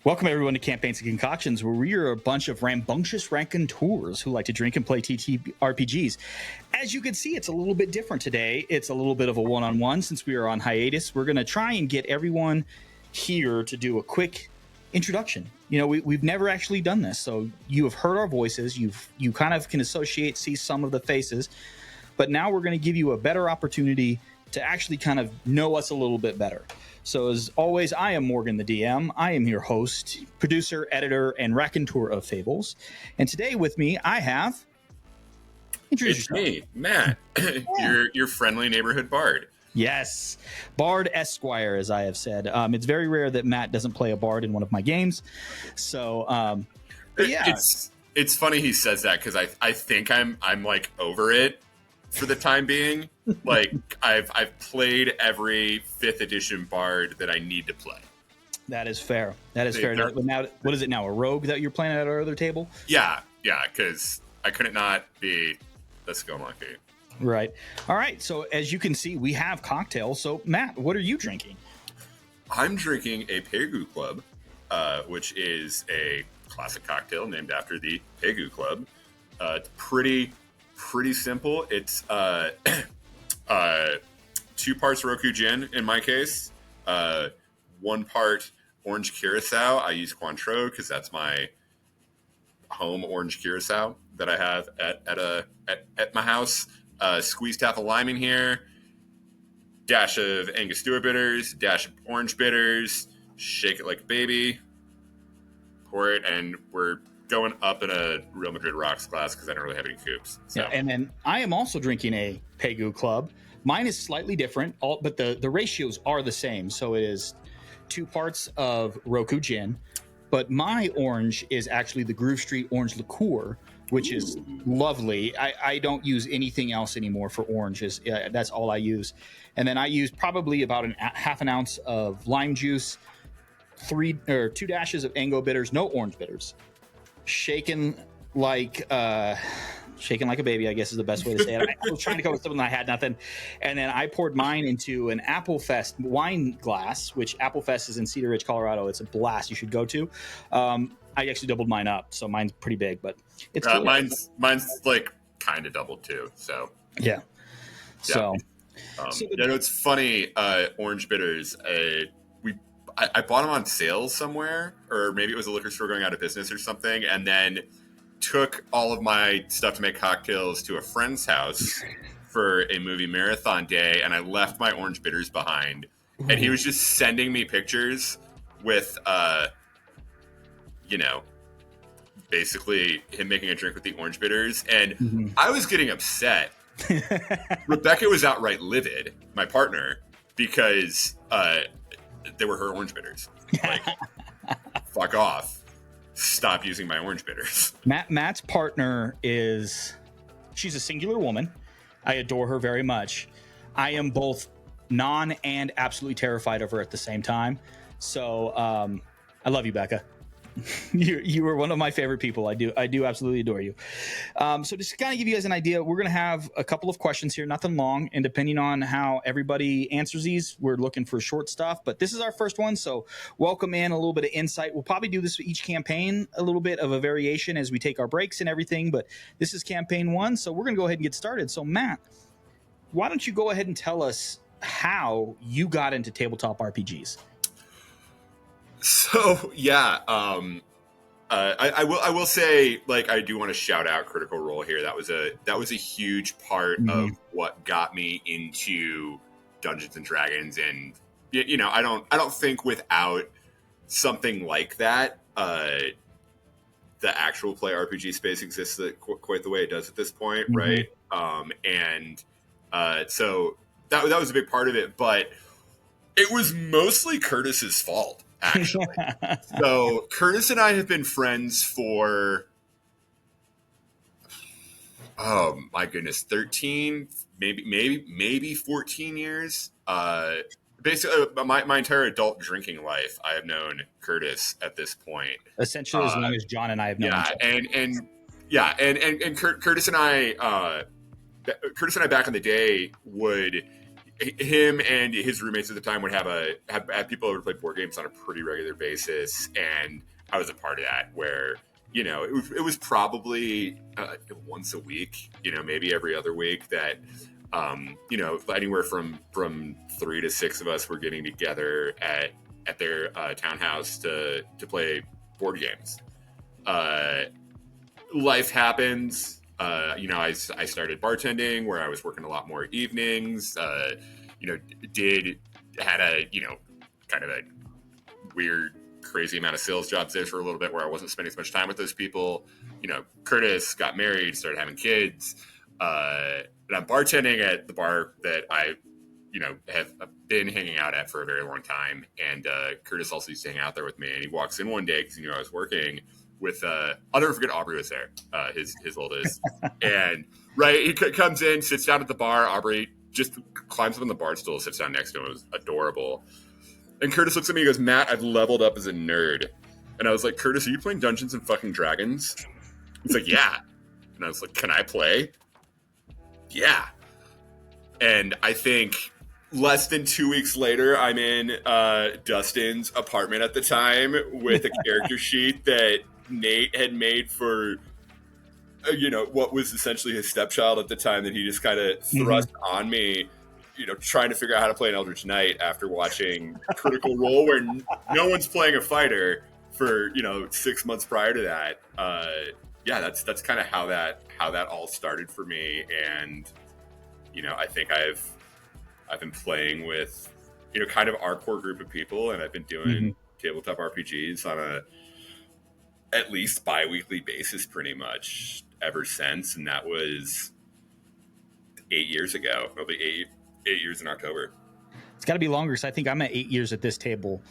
Welcome, everyone, to Campaigns and Concoctions, where we are a bunch of rambunctious raconteurs who like to drink and play TTRPGs. As you can see, it's a little bit different today. It's a little bit of a one-on-one since we are on hiatus. We're going to try and get everyone here to do a quick introduction. You know, we've never actually done this, so you have heard our voices. You kind of can see some of the faces, but now we're going to give you a better opportunity to actually kind of know us a little bit better. So as always, I am Morgan the DM. I am your host, producer, editor, and raconteur of Fables. And today with me, I have... It's me, Matt, your friendly neighborhood bard. Yes, Bard Esquire, as I have said. It's very rare that Matt doesn't play a bard in one of my games. So, but yeah. It's funny he says that because I think I'm like over it for the time being. Like I've played every 5th edition bard that I need to play. That is fair. That is fair. Now, what is it now? A rogue that you're playing at our other table? Yeah, because I couldn't not be a skill monkey. Right. All right. So as you can see, we have cocktails. So Matt, what are you drinking? I'm drinking a Pegu Club, which is a classic cocktail named after the Pegu Club. It's pretty simple. It's 2 parts Roku gin in my case, 1 part orange curacao. I use Cointreau because that's my home orange curacao that I have at my house. Squeezed half a lime in here, dash of Angostura bitters, dash of orange bitters, shake it like a baby, pour it, and we're going up in a Real Madrid Rocks glass because I don't really have any coops. So. Yeah, and then I am also drinking a Pegu Club. Mine is slightly different, but the ratios are the same. So it is 2 parts of Roku gin, but my orange is actually the Groove Street orange liqueur, which is lovely. I don't use anything else anymore for oranges. That's all I use. And then I use probably about half an ounce of lime juice, 2 dashes of Ango bitters, no orange bitters, shaken like a baby, I guess is the best way to say it. I was trying to come up with something, I had nothing. And then I poured mine into an Applefest wine glass, which Applefest is in Cedar Ridge, Colorado. It's a blast you should go to. I actually doubled mine up, so mine's pretty big, but it's cool. Mine's like kind of doubled too. So yeah. So it's funny. Orange bitters. I bought them on sale somewhere, or maybe it was a liquor store going out of business or something, and then took all of my stuff to make cocktails to a friend's house for a movie marathon day, and I left my orange bitters behind. Ooh. And he was just sending me pictures with, basically him making a drink with the orange bitters, and I was getting upset. Rebecca was outright livid, my partner, because they were her orange bitters. Like, fuck off. Stop using my orange bitters. Matt's partner she's a singular woman. I adore her very much. I am both non and absolutely terrified of her at the same time. So I love you, Becca. You are one of my favorite people. I do absolutely adore you. So just to kind of give you guys an idea, we're going to have a couple of questions here, nothing long, and depending on how everybody answers these, we're looking for short stuff, but this is our first one, so welcome in a little bit of insight. We'll probably do this for each campaign, a little bit of a variation as we take our breaks and everything, but this is campaign 1, so we're going to go ahead and get started. So Matt, why don't you go ahead and tell us how you got into tabletop RPGs? So yeah, I will say, like, I do want to shout out Critical Role here. That was a huge part of what got me into Dungeons and Dragons, and I don't think without something like that, the actual play RPG space exists quite the way it does at this point, right? So that was a big part of it, but it was mostly Curtis's fault. Actually, so Curtis and I have been friends for, oh my goodness, 13, maybe 14 years. Basically, my entire adult drinking life, I have known Curtis at this point. Essentially, as long as John and I have known each other. Curtis and I back in the day would. him and his roommates at the time would have people over to play board games on a pretty regular basis, and I was a part of that. Where it was probably once a week, maybe every other week that anywhere from 3 to 6 of us were getting together at their townhouse to play board games. Life happens. I started bartending where I was working a lot more evenings. Had a kind of a weird, crazy amount of sales jobs there for a little bit where I wasn't spending as much time with those people. Curtis got married, started having kids. And I'm bartending at the bar that I have been hanging out at for a very long time. And Curtis also used to hang out there with me. And he walks in one day because I was working with I'll never forget Aubrey was there, his oldest. And he comes in, sits down at the bar. Aubrey just climbs up on the bar stool, sits down next to him. It was adorable. And Curtis looks at me and goes, "Matt, I've leveled up as a nerd." And I was like, "Curtis, are you playing Dungeons and fucking Dragons?" He's like, "Yeah." And I was like, "Can I play?" "Yeah." And I think less than 2 weeks later, I'm in Dustin's apartment at the time with a character sheet that Nate had made for, what was essentially his stepchild at the time that he just kind of thrust on me, trying to figure out how to play an Eldritch Knight after watching Critical Role where no one's playing a fighter for, 6 months prior to that. That's kind of how that all started for me. And, I think I've been playing with, kind of our core group of people, and I've been doing tabletop RPGs on a at least bi-weekly basis pretty much ever since. And that was 8 years ago. It'll be 8 years in October. It's got to be longer because I think I'm at 8 years at this table.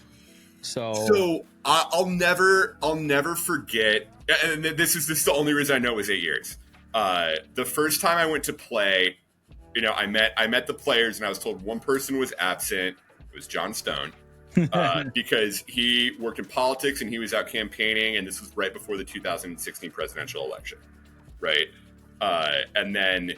So I'll never forget, and this is the only reason I know it was 8 years. The first time I went to play, I met the players, and I was told one person was absent. It was John Stone, because he worked in politics and he was out campaigning, and this was right before the 2016 presidential election, right? And then,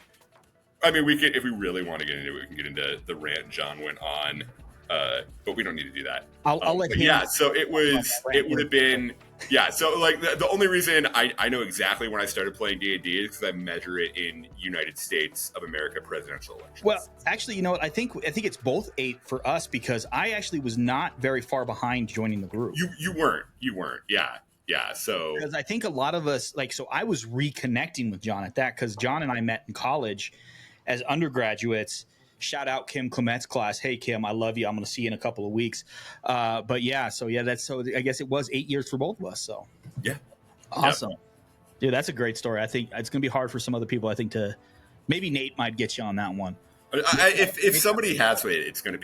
we could, if we really want to get into it, we can get into the rant John went on, but we don't need to do that. I'll let him. Yeah, so it would have been. Yeah, so the only reason I know exactly when I started playing D&D is because I measure it in United States of America presidential elections. Well, actually, you know what? I think it's both 8 for us because I actually was not very far behind joining the group. You weren't. Yeah. So because I think a lot of us so I was reconnecting with John at that because John and I met in college as undergraduates. Shout out Kim Clement's class. Hey, Kim, I love you. I'm going to see you in a couple of weeks. But yeah, I guess it was 8 years for both of us. So yeah, awesome, dude. That's a great story. I think it's going to be hard for some other people. I think maybe Nate might get you on that one. If somebody has it, it's going to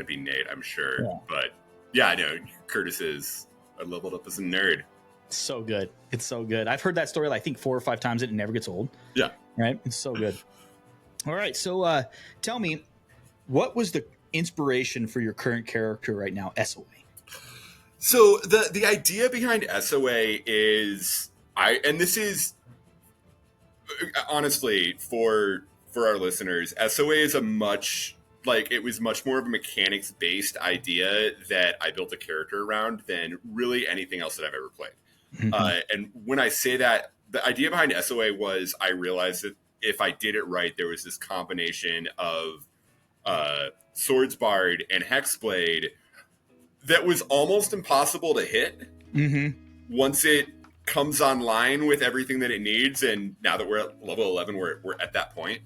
be Nate, I'm sure. Yeah. But yeah, I know Curtis is leveled up as a nerd. So good. It's so good. I've heard that story I think 4 or 5 times. It never gets old. Yeah. Right. It's so good. All right, so tell me, what was the inspiration for your current character right now, SOA? So the idea behind SOA is and this is honestly for our listeners, SOA is it was much more of a mechanics based idea that I built a character around than really anything else that I've ever played. And when I say that, the idea behind SOA was I realized that if I did it right, there was this combination of Swordsbard and Hexblade that was almost impossible to hit once it comes online with everything that it needs. And now that we're at level 11, we're at that point.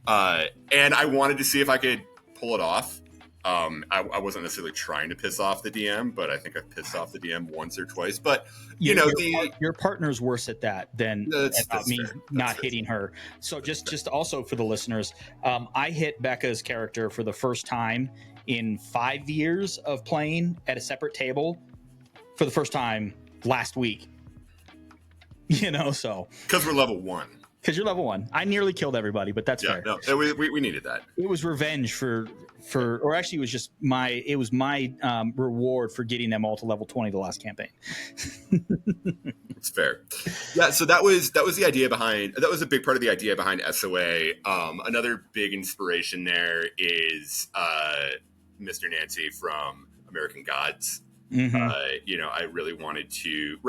And I wanted to see if I could pull it off. I wasn't necessarily trying to piss off the DM, but I think I've pissed off the DM once or twice. But your partner's worse at that than me not hitting her. So just also for the listeners, I hit Becca's character for the first time in 5 years of playing at a separate table for the first time last week. So because we're level 1. Because you're level 1. I nearly killed everybody, but that's fair. No, we needed that. It was revenge for, or actually, it was just my reward for getting them all to level 20 the last campaign. It's fair. Yeah, so that was the idea behind. That was a big part of the idea behind SOA. Another big inspiration there is Mr. Nancy from American Gods. Mm-hmm. I really wanted to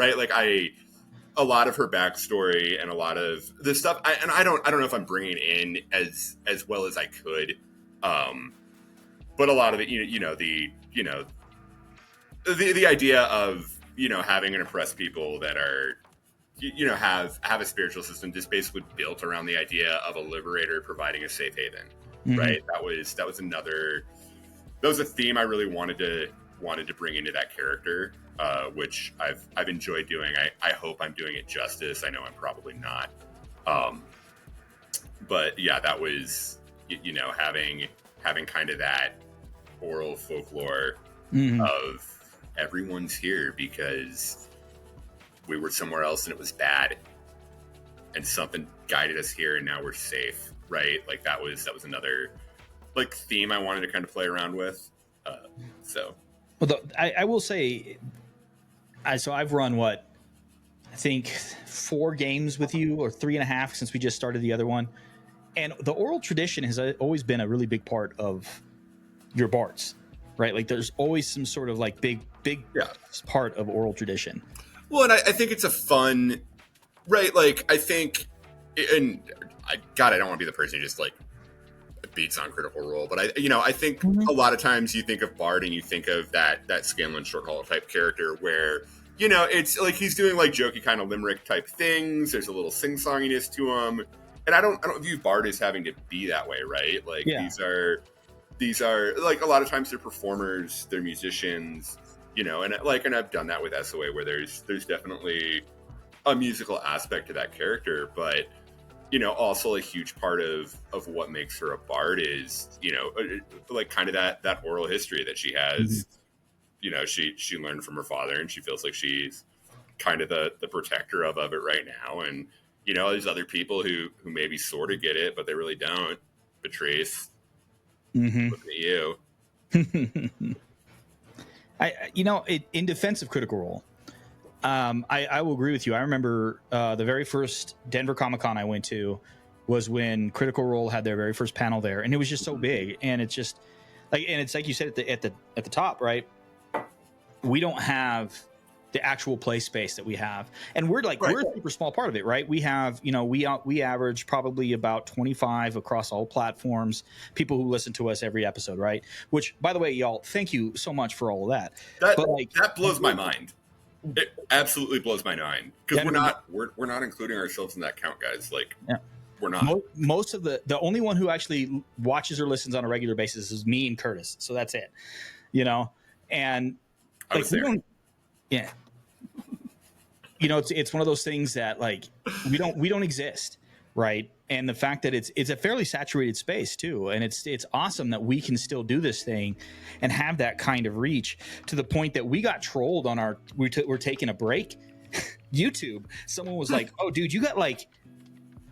a lot of her backstory and a lot of the stuff. I don't know if I'm bringing in as well as I could, but a lot of it, the idea of having an oppressed people that are have a spiritual system just basically built around the idea of a liberator providing a safe haven. Mm-hmm. Right. That was a theme I really wanted to bring into that character, which I've enjoyed doing. I hope I'm doing it justice. I know I'm probably not. But yeah, that was, having kind of that oral folklore of everyone's here because we were somewhere else and it was bad and something guided us here and now we're safe. Right. Like that was another theme I wanted to kind of play around with. Well, I will say, so I've run I think 4 games with you, or 3.5 since we just started the other one, and the oral tradition has always been a really big part of your bards, right? Like there's always some sort of big part of oral tradition. Well, and I think it's a fun, right? Like I think, and I don't want to be the person who just beats on Critical Role, but I think a lot of times you think of Bard and you think of that Scanlan Shortcall type character where it's like he's doing jokey kind of limerick type things. There's a little sing-songiness to him, and I don't view Bard as having to be that way, right? These are a lot of times they're performers, they're musicians, and I've done that with SOA where there's definitely a musical aspect to that character, but also a huge part of what makes her a bard is, kind of that oral history that she has. Mm-hmm. She learned from her father and she feels like she's kind of the protector of it right now. And, there's other people who maybe sort of get it, but they really don't. Patrice, looking at you. In defense of Critical Role, I will agree with you. I remember the very first Denver Comic-Con I went to was when Critical Role had their very first panel there, and it was just so big. And it's just and it's like you said at the top, right? We don't have the actual play space that we have, and we're we're a super small part of it, right? We have we average probably about 25 across all platforms. People who listen to us every episode, right? Which, by the way, y'all, thank you so much for all of that. That blows my mind. It absolutely blows my mind because we're not including ourselves in that count, guys. We're not. Most of the only one who actually watches or listens on a regular basis is me and Curtis. So that's it, and I was there. It's one of those things that we don't exist, right? And the fact that it's a fairly saturated space too, and it's awesome that we can still do this thing and have that kind of reach to the point that we got trolled on we're taking a break. YouTube, someone was like, "Oh, dude, you got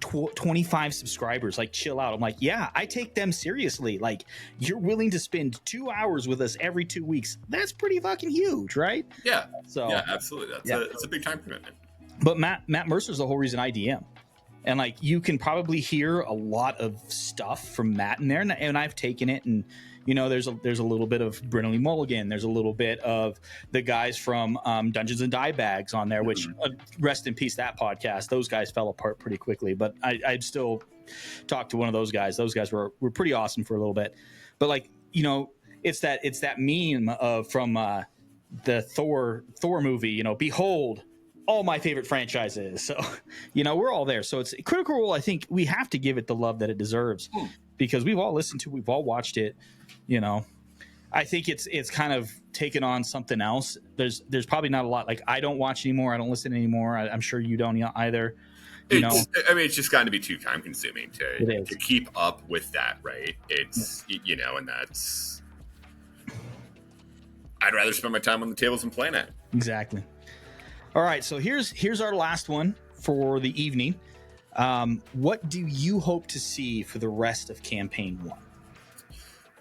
25 subscribers, chill out." I'm like, yeah, I take them seriously. You're willing to spend 2 hours with us every 2 weeks. That's pretty fucking huge, right? Yeah. So yeah, absolutely. That's a big time commitment. But Matt Mercer's the whole reason I DM. And you can probably hear a lot of stuff from Matt in there, and I've taken it, and there's a little bit of Brynley Mulligan, there's a little bit of the guys from Dungeons and Die Bags on there, which rest in peace, that podcast. Those guys fell apart pretty quickly, but I'd still talk to one of those guys. Those guys were pretty awesome for a little bit, but it's that meme from the Thor movie. Behold all my favorite franchises. So, we're all there. So it's Critical Role. I think we have to give it the love that it deserves because we've all listened to, we've all watched it. I think it's kind of taken on something else. There's probably not a lot. I don't watch anymore. I don't listen anymore. I'm sure you don't either. It's just gotten to be too time consuming to keep up with that. Right. It's, and that's, I'd rather spend my time on the tables and playing it. Exactly. All right, so here's our last one for the evening. What do you hope to see for the rest of campaign 1?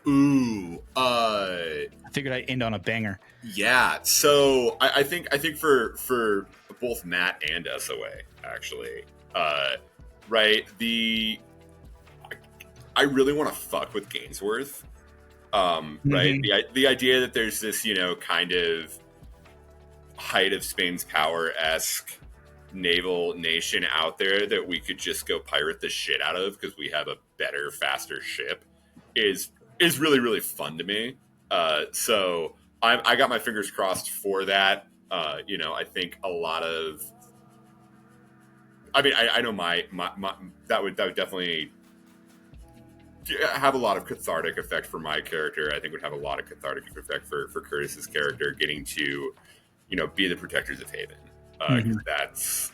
Ooh, I figured I'd end on a banger. Yeah, so I think for both Matt and SOA actually, right? I really want to fuck with Gainsworth, right? The idea that there's this kind of height of Spain's power esque naval nation out there that we could just go pirate the shit out of because we have a better, faster ship is really really fun to me. So I got my fingers crossed for that. I think a lot of. I mean, I know my that would definitely have a lot of cathartic effect for my character. I think would have a lot of cathartic effect for Curtis's character getting to, be the protectors of Haven. That's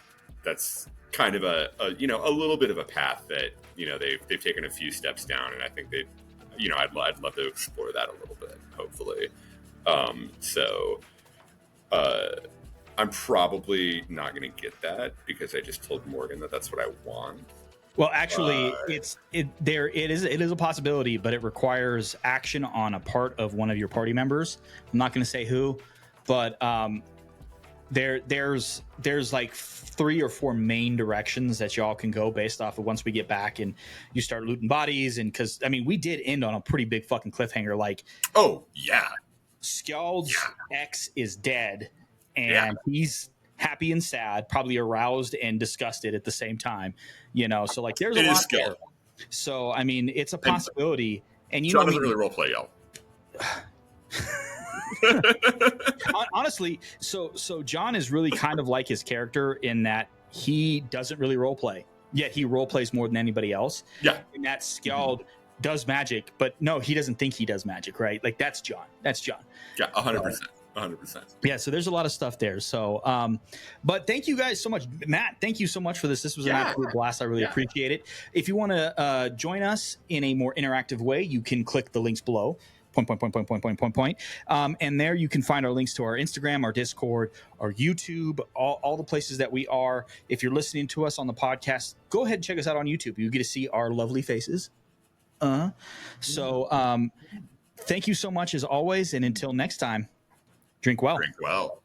kind of a little bit of a path that they've taken a few steps down, and I think they, I'd love to explore that a little bit. Hopefully, I'm probably not going to get that because I just told Morgan that that's what I want. Well, actually, it is a possibility, but it requires action on a part of one of your party members. I'm not going to say who, but there's like 3 or 4 main directions that y'all can go based off of once we get back and you start looting bodies. And because I mean, we did end on a pretty big fucking cliffhanger. Like, oh yeah, Skjald's ex is dead, and he's happy and sad, probably aroused and disgusted at the same time. So like there's a lot there. So I mean, it's a possibility. And John doesn't really role play, y'all. Honestly, so John is really kind of like his character in that he doesn't really role play, yet he role plays more than anybody else. Yeah, and that Skjald does magic, but no, he doesn't think he does magic, right? Like that's John. Yeah, 100%. 100%. Yeah, so there's a lot of stuff there. So, but thank you guys so much. Matt, thank you so much for this. This was an absolute blast. I really appreciate it. If you want to join us in a more interactive way, you can click the links below. And there you can find our links to our Instagram, our Discord, our YouTube, all the places that we are. If you're listening to us on the podcast, go ahead and check us out on YouTube. You get to see our lovely faces. So thank you so much as always. And until next time, drink well. Drink well.